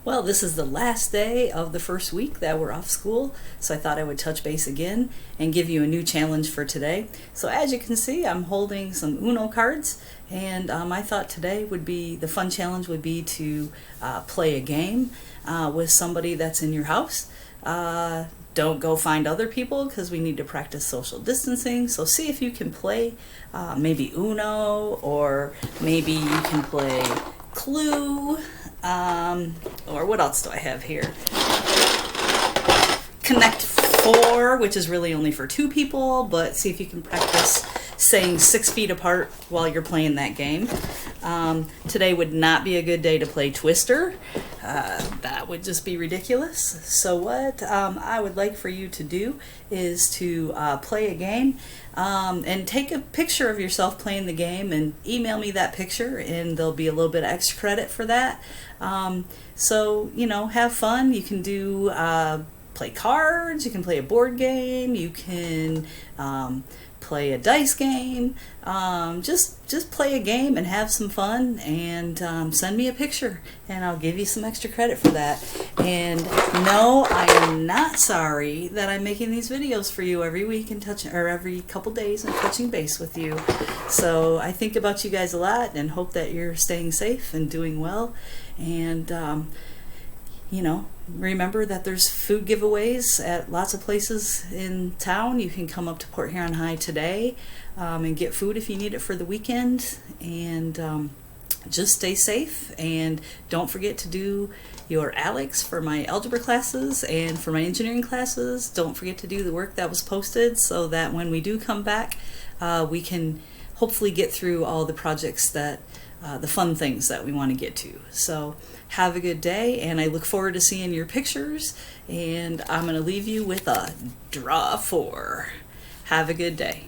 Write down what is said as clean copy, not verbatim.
Well, this is the last day of the first week that we're off school, so I thought I would touch base again and give you a new challenge for today. So as you can see, I'm holding some Uno cards, and I thought today would be, the fun challenge would be to play a game with somebody that's in your house. Don't go find other people because we need to practice social distancing. So see if you can play maybe Uno, or maybe you can play Clue, or what else do I have here? Kinect 4, which is really only for 2 people, but see if you can practice staying 6 feet apart while you're playing that game. Today would not be a good day to play Twister. That would just be ridiculous. So what I would like for you to do is to play a game and take a picture of yourself playing the game and email me that picture, and there'll be a little bit of extra credit for that. So, you know, have fun. You can do play cards, you can play a board game, you can play a dice game. Just play a game and have some fun, and send me a picture and I'll give you some extra credit for that. And no, I am not sorry that I'm making these videos for you every week and every couple days and touching base with you. So I think about you guys a lot and hope that you're staying safe and doing well. And you know, remember that there's food giveaways at lots of places in town. You can come up to Port Huron High today and get food if you need it for the weekend. And just stay safe, and don't forget to do your ALEKS for my algebra classes and for my engineering classes. Don't forget to do the work that was posted, so that when we do come back, we can hopefully get through all the projects that the fun things that we want to get to. So have a good day, and I look forward to seeing your pictures, and I'm going to leave you with a draw 4. Have a good day.